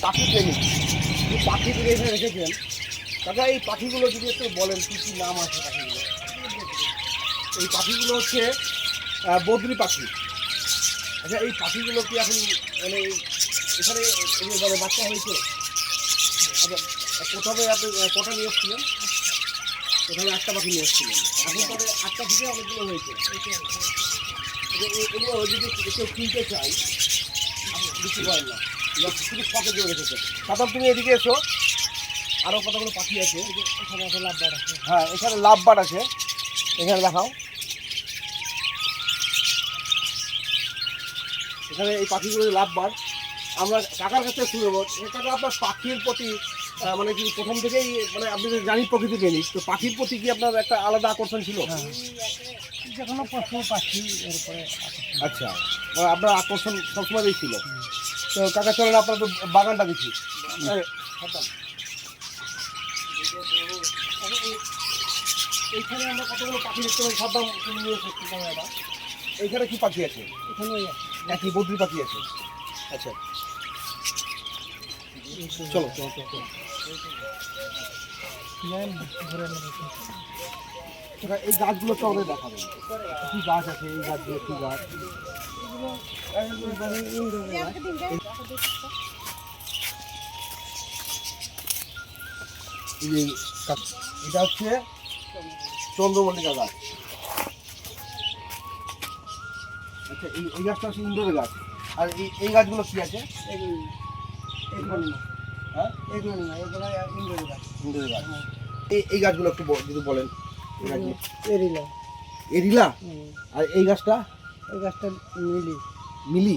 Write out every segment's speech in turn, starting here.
পাখি প্রেমিক, এই পাখিগুলো এখানে রেখেছেন। কাকা এই পাখিগুলো যদি একটু বলেন কী কী নাম আছে পাখিগুলো? এই পাখিগুলো হচ্ছে বদ্রি পাখি। আচ্ছা এই পাখিগুলো কি এখন মানে এখানে মানে বাচ্চা হয়েছে? আচ্ছা প্রথমে আপনি কটা নিয়ে এসেছিলেন? প্রথমে একটা পাখি নিয়ে এসেছিলেন, এখন তাহলে একটা থেকে অনেকগুলো হয়েছে। এগুলো যদি কেউ কিনতে চাই বিক্রি করেন না, শুধু শখের জন্য রেখেছে। তারপর তুমি এদিকে এসো, আরও কতগুলো পাখি আছে। এখানে একটা লাভবার্ড আছে। হ্যাঁ এখানে লাভবার্ড আছে, এখানে দেখাও। এখানে এই পাখিগুলো লাভবার্ড। আমরা কাকার কাছে শুনবো, কাকা আপনার পাখির প্রতি মানে কি প্রথম থেকেই মানে আপনি তো জানি প্রকৃতি প্রেমিক, তো পাখির প্রতি কি আপনার একটা আলাদা আকর্ষণ ছিল? যে কোনো পশু পাখি এর উপরে। আচ্ছা আপনার আকর্ষণ সবসময়ই ছিল। তো কাকা চলেন আপনার তো বাগানটা দেখি। এইখানে আমরা কতগুলো পাখি দেখতে পাই, সব দাম নিয়ে এসেছি ক্যামেরাটা। এইখানে কি পাখি আছে? এখানে একই বদ্রি পাখি আছে। আচ্ছা চলো চলো চলো। এই গাছগুলো তো আমাদের দেখাবেন, কী গাছ আছে, এই গাছগুলো কী গাছ? এটা হচ্ছে চন্দ্রমল্লিকা গাছ। আচ্ছা এই গাছটা হচ্ছে ইন্দোরের গাছ। আর এই গাছগুলো কী আছে? হ্যাঁ এগুলো না, এগুলো ইন্ডোরের গাছ। ইন্দোরের গাছ। এই গাছগুলো একটু যদি বলেন। এরিলা। এরিলা। আর এই গাছটা? এই গাছটা মিলি। মিলি।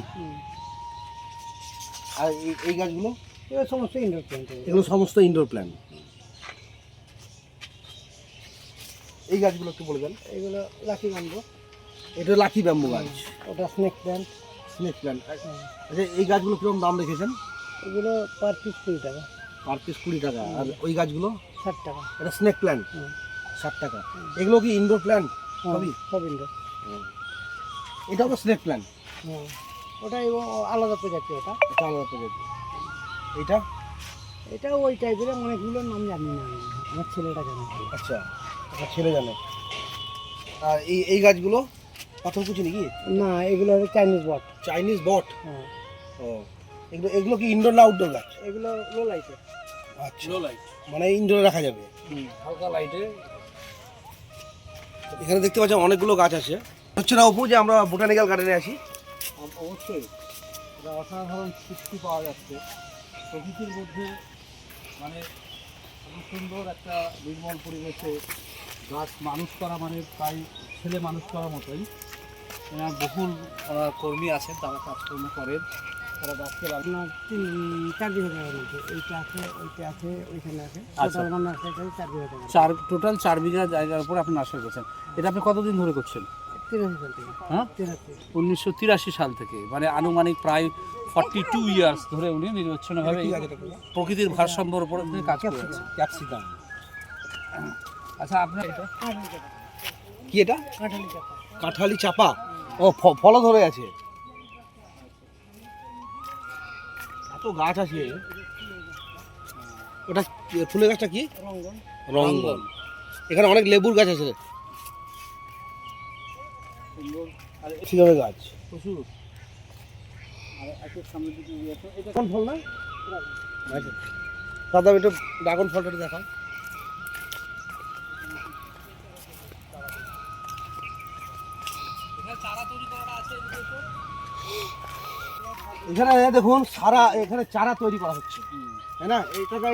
আর এই গাছগুলো? এগুলো সমস্ত ইনডোর প্ল্যান্ট। এগুলো সমস্ত ইনডোর প্ল্যান্ট। এই গাছগুলো একটু বলে দেন। এগুলো লাকি ব্যাম্বু। এটা লাকি ব্যাম্বু গাছ। ওটা স্নেক প্ল্যান্ট। Snake plant. আচ্ছা এই গাছগুলো কীরকম দাম রেখেছেন? এগুলো পার পিস 20 টাকা। পার পিস 20 টাকা। আর ওই গাছগুলো? 60 টাকা। এটা স্নেক প্ল্যান্ট, 60 টাকা। এগুলো কি ইনডোর প্ল্যান্ট? সবই সব ইনডোর। এটাও তো স্নেক প্ল্যান্ট। ওটা এবং আলাদা প্রজাতি। ওটা এটা আলাদা প্রজাতি। এইটা? এটাও ওই টাইপের, অনেকগুলোর নাম জানি না, আমার ছেলেটা জানে। আচ্ছা আপনার ছেলে জানে। আর এই গাছগুলো পাথরকুচি নাকি? না, এগুলো হচ্ছে চাইনিজ বট। চাইনিজ বট। হ্যাঁ। ও এগুলো কি ইনডোর না আউটডোর গাছ? এগুলো লো লাইটে। আচ্ছা লো লাইট মানে ইনডোরে রাখা যাবে। হালকা লাইটে। এখানে দেখতে পাচ্ছেন অনেকগুলো গাছ আছে। হচ্ছে না অপু যে আমরা বোটানিক্যাল গার্ডেনে আছি? অবশ্যই এটা অসাধারণ সৃষ্টি পাওয়া যাচ্ছে প্রকৃতির মধ্যে। মানে খুব সুন্দর একটা নির্মল পরিবেশে গাছ মানুষ করা মানে প্রায় ছেলে মানুষ করার মতোই। বহুল কর্মী আছেন, তারা কাজকর্ম করেন, তারা গাছকে আপনার 4 বিঘা জায়গার মধ্যে এইটা আছে, ওইটা আছে, ওইখানে আছে। টোটাল 4 বিঘা জায়গার উপর আপনি নার্সারি করছেন। এটা আপনি কতদিন ধরে করছেন? 83 সাল থেকে। হ্যাঁ 1983 সাল থেকে, মানে আনুমানিক প্রায় 42 ইয়ার্স ধরে উনি নিরবচ্ছিন্নভাবে প্রকৃতির ভারসাম্যের উপর কাজ করছেন। ক্যাপসিকাম। আচ্ছা আপনার এটা কি? এটা কাঁঠালি চাপা। কাঁঠালি চাপা। ও ফলও ধরে আছে। এত গাছ আছে। ওটা ফুলের গাছটা কি? রঙ্গন। রঙ্গন। এখানে অনেক লেবুর গাছ আছে। আর সিগারের গাছ প্রচুর। আর একটু সামনে দিকে এটা কোন ফল না? আচ্ছা দাদা একটু ড্রাগন ফলটা দেখাও। এখানে দেখুন সারা এখানে চারা তৈরি করা হচ্ছে, তাই না?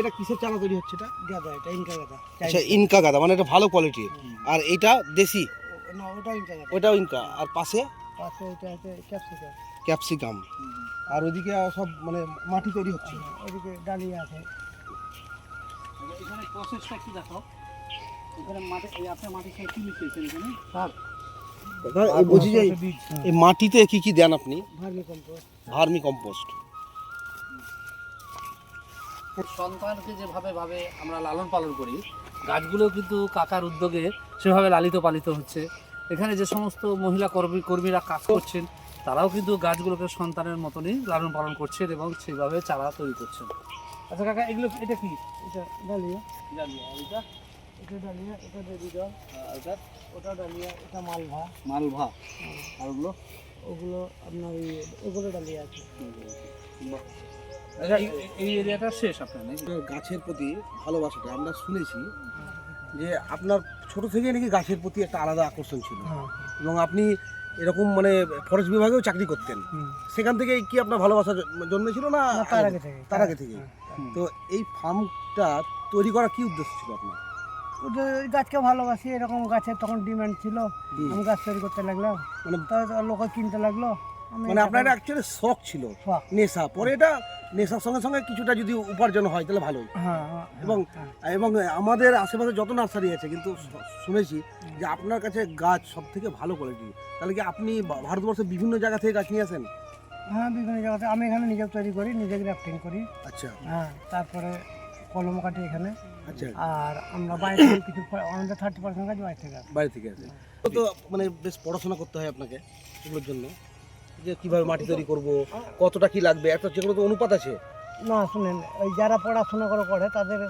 এটা কিসের চারা তৈরি হচ্ছে? এটা গাঁদা। এটা ইনকা গাঁদা। আচ্ছা ইনকা গাঁদা, মানে এটা ভালো কোয়ালিটির। আর এইটা দেশি? না, ওটা ইনকা গাঁদা। ওটাও ইনকা। আর পাশে এটা হচ্ছে ক্যাপসিকাম। ক্যাপসিকাম। আর ওইদিকে সব মানে মাটি তৈরি হচ্ছে। ওইদিকে ডালিয়া আছে। এখানে প্রসেসটা কি দেখাও? এখানে মাটি, আপনার মাটির সাথে কি মিশিয়েছেন এখানে? সার। বলছি যে এই মাটিতে কি কি দেন আপনি? Vermi compost. Vermi compost. সন্তানকে যেভাবে আমরা লালন পালন করি, গাছগুলো কিন্তু কাকার উদ্যোগে সেভাবে লালিত পালিত হচ্ছে। এখানে যে সমস্ত মহিলা কর্মীরা কাজ করছেন, তারাও কিন্তু গাছগুলোকে সন্তানের মতনই লালন পালন করছেন এবং সেইভাবে চারা তৈরি করছেন। আচ্ছা কাকা, এগুলো এটা কি? এটা ডালিয়া, ডালিয়া, এটা এটা ডালিয়া, এটা বেবি ডল, এটা ওটা ডালিয়া, এটা মালভা। মালভা। আর ওগুলো ওগুলো আপনার ওগুলো ডালিয়া আছে। আচ্ছা, এই এরিয়াটা শেষ আপনার নাকি? আপনার গাছের প্রতি ভালোবাসাটা আমরা শুনেছি যে আপনার ছোট থেকে নাকি গাছের প্রতি একটা আলাদা আকর্ষণ ছিল, হ্যাঁ। এবং আপনি এরকম মানে ফরেস্ট বিভাগেও চাকরি করতেন। সেখান থেকে কি আপনার ভালোবাসা জন্মেছিল না না, তার আগে থেকে। তার আগে থেকে? হ্যাঁ। তো এই ফার্মটা তৈরি করার কি উদ্দেশ্য ছিল আপনার? ওদের ওই গাছকে ভালোবাসি, এরকম গাছের তখন ডিমান্ড ছিল, আমি গাছ তৈরি করতে লাগলাম, মানে লোক কিনতে লাগলো। আমি মানে আপনার অ্যাকচুয়ালি শখ ছিল, শখ। নেশা। পরে এটা নেশার সঙ্গে সঙ্গে কিছুটা যদি উপার্জন হয় তাহলে ভালোই। হ্যাঁ, হ্যাঁ, এবং এবং আমাদের আশেপাশে যত নার্সারি আছে কিন্তু শুনেছি যে আপনার কাছে গাছ সব থেকে ভালো কোয়ালিটি। তাহলে কি আপনি ভারতবর্ষের বিভিন্ন জায়গা থেকে গাছ নিয়ে আসেন? হ্যাঁ, বিভিন্ন জায়গাতে আমি এখানে নিজে তৈরি করি, নিজে গ্রাফটিং করি। আচ্ছা হ্যাঁ, তারপরে কলম কাটি এখানে। আচ্ছা, আর আমরা বাইরে থেকে কিছু আমাদের 30% গাছ বাইরে থেকে আসে। বাইরে থেকে আসে। তো মানে বেশ পড়াশোনা করতে হয় আপনাকে এগুলোর জন্য, যে কিভাবে মাটি তৈরি করব, কতটা কি লাগবে, একটা যেগুলো তো অনুপাত আছে। না শুনেন, ওই যারা পড়াশোনা করে তাদের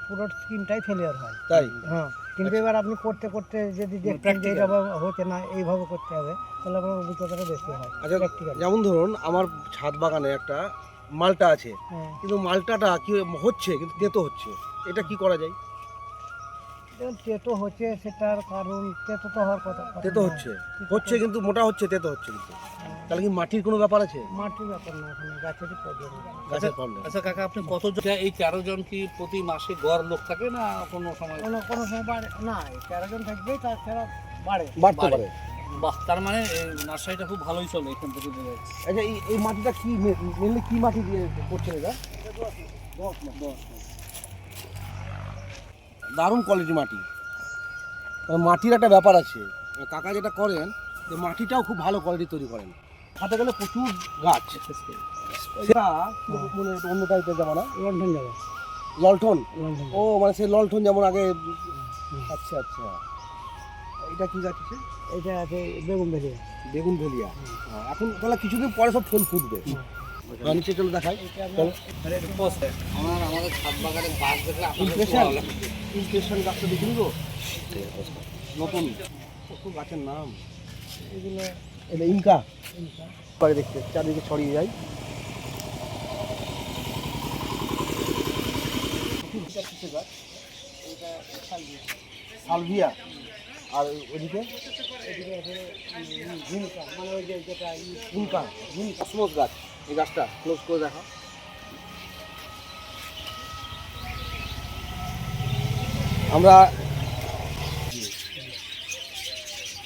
পুরো স্কিমটাই ফেলিয়ার হয়। তাই? হ্যাঁ, কিন্তু এবার আপনি করতে করতে যদি দেখতেন যে practical। এইভাবে হচ্ছে না, এইভাবে করতে হবে, তাহলে আপনার অভিজ্ঞতাটা বেশি হয়। আচ্ছা, প্র্যাকটিক্যাল। যেমন ধরুন আমার ছাদ বাগানে একটা মালটা আছে, হ্যাঁ, কিন্তু মালটাটা কি হচ্ছে কিন্তু তেতো হচ্ছে, এটা কি করা যায়? যেমন তেতো হচ্ছে, সেটার কারণ তেতো তো হওয়ার কথা। তেতো হচ্ছে হচ্ছে কিন্তু মোটা হচ্ছে, তেতো হচ্ছে কিন্তু, তাহলে কি মাটির কোনো ব্যাপার আছে? মাটির ব্যাপার না, এখানে গাছেরই প্রবলেম। গাছের প্রবলেম। আচ্ছা কাকা, আপনি কতজন, এই 13 জন কি প্রতি মাসে গড় লোক থাকে না কোনো সময়? কোনো সময় বাড়ে না, 13 জন থাকবেই, তাছাড়া বাড়ে। বাড়তে বাড়ে। পারে। বাহ, তার মানে এই নার্সারিটা খুব ভালোই চলে এখান থেকে বোঝা যাচ্ছে। আচ্ছা, এই মাটিটা কি মেনলি কি মাটি দিয়ে করছেন এটা? দারুণ কোয়ালিটি মাটি। মাটির একটা ব্যাপার আছে, কাকা যেটা করেন যে মাটিটাও খুব ভালো কোয়ালিটি তৈরি করেন। হাতে গেলে প্রচুর গাছ, সেটা মানে একটু অন্য টাইপের জামানা, লন্ডন যাবে, ললঠন। লন্ডন। ও মানে সেই ললঠন যেমন আগে। আচ্ছা আচ্ছা, এটা কি গাছ আছে? এটা আছে বেগুন ভেলিয়া। বেগুন ভেলিয়া। এখন তাহলে কিছুদিন পরে সব ফুল ফুটবে। নিচে চলে দেখাই। চলো। আমাদের ছাদ বাগানে গাছ দেখলে ইমপ্রেশন ইমপ্রেশন গাছটা দেখে নিবো, নতুন কত গাছের নাম এগুলো এটা ইনকা পরে দেখতে চারদিকে ছড়িয়ে যায়। সালভিয়া। আর ওইদিকে এদিকে আছে ঝিমকা, মানে ওই যে যেটা ইনকা, কসমস গাছ। এই গাছটা ক্লোজ করে দেখা। আমরা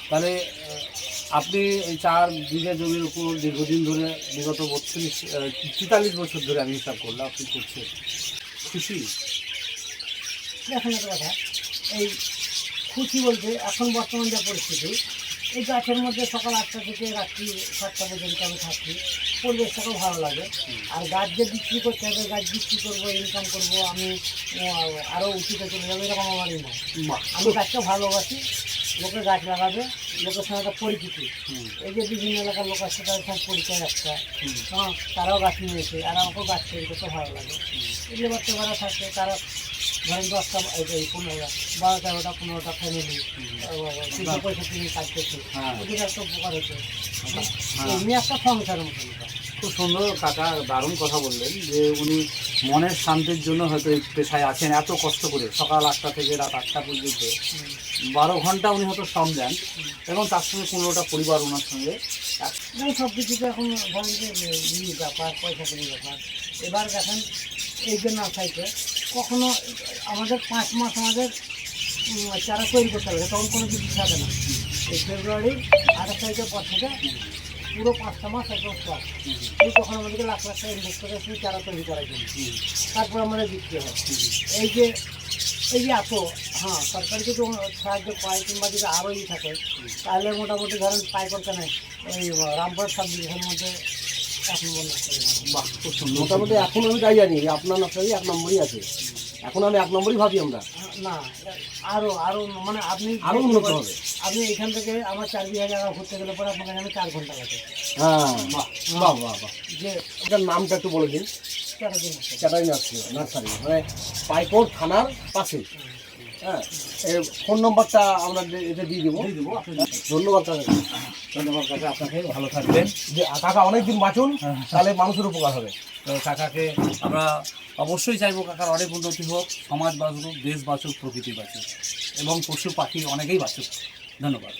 তাহলে আপনি এই 4 বিঘা জমির উপর দীর্ঘদিন ধরে, বিগত 43 বছর ধরে আমি হিসাব করলাম আপনি করছেন, খুশি? দেখেন একটা কথা, এই খুশি বলতে এখন বর্তমান যা পরিস্থিতি, এই গাছের মধ্যে সকাল 8টা থেকে রাত্রি 7টা পর্যন্ত আমি থাকি, পরিবেশটাকেও ভালো লাগে। আর গাছ যে বিক্রি করতে হবে, গাছ বিক্রি করবো, ইনকাম করবো, আমি আরও উঁচুতে চলে যাবো, এরকম আমারই না। আমি গাছকে ভালোবাসি, লোকে গাছ লাগাবে, লোকের সঙ্গে একটা পরিচিতি। এই যে বিভিন্ন এলাকার লোক আসছে, তাদের সঙ্গে পরিচয় একটা, হ্যাঁ, তারাও গাছ নিয়েছে, আর আমাকেও গাছ তৈরি করতে ভালো লাগে। এই যে বাচ্চারা থাকে, তারা ধরেন 10টা, 15টা, 12টা, 15টা ফ্যামিলি 65 নিয়ে কাজ করছে, ওদের একটা উপকার হচ্ছে। এমনি একটা সংসারের মতো। খুব সুন্দর কাকা, দারুণ কথা বললেন যে উনি মনের শান্তির জন্য হয়তো এই পেশায় আছেন, এত কষ্ট করে সকাল 8টা থেকে রাত 8টা পর্যন্ত 12 ঘন্টা উনি হয়তো শ্রম দেন, এবং তার সঙ্গে 15টা পরিবার ওনার সঙ্গে। সব কিছুতে এখন ধরেন যে ব্যাপার, পয়সা করি ব্যাপার। এবার দেখেন এই যে নার্সারিতে কখনো আমাদের 5 মাস আমাদের চারা তৈরি করতে হবে, তখন কোনো কিছু থাকে না। এই ফেব্রুয়ারি 28 তারিখের পর থেকে পুরো 5টা মাস একদম স্টক। এই তখন আমাদেরকে লাখ লাখ টাকা ইনভেস্ট করে সেই চারা তৈরি করার জন্য, তারপর আমাদের বিক্রি হয়। এই যে এত, হ্যাঁ, সরকারি যদি সাহায্য পায় কিংবা যদি আরও থাকে, তাহলে মোটামুটি ধরেন পাই করতে নেই ওই রামপুর সাব ডিভিশনের মধ্যে এখন বাহ, খুব সুন্দর। মোটামুটি এখন আমি তাই জানি যে আপনার নার্সারি 1 নম্বরই আছে। এখন আমি 1 নম্বরই ভাবি আমরা। না আরো আরো মানে আপনি আরো উন্নত হবে। আপনি এখান থেকে আমার 4 বিঘা জায়গা ঘুরতে গেলে পরে আপনার কাছে 4 ঘন্টা লাগে। হ্যাঁ, বাহ বাহ বাহ বাহ। যে এটার নামটা একটু বলে দিন। ক্যাটারিং নার্সারি, মানে পাইকর থানার পাশে। হ্যাঁ, এর ফোন নম্বরটা আমরা এটা দিয়ে দেবো। দিয়ে দেবো আপনি। ধন্যবাদ কাকা। ধন্যবাদ কাকা, আপনাকে ভালো থাকবেন। যে কাকা অনেকদিন বাঁচুন, তাহলে মানুষের উপকার হবে। তো কাকাকে আমরা অবশ্যই চাইবো কাকার অনেক উন্নতি হোক, সমাজ বাঁচুক, দেশ বাঁচুক, প্রকৃতি বাঁচুক এবং পশু পাখি অনেকেই বাঁচুক। ধন্যবাদ।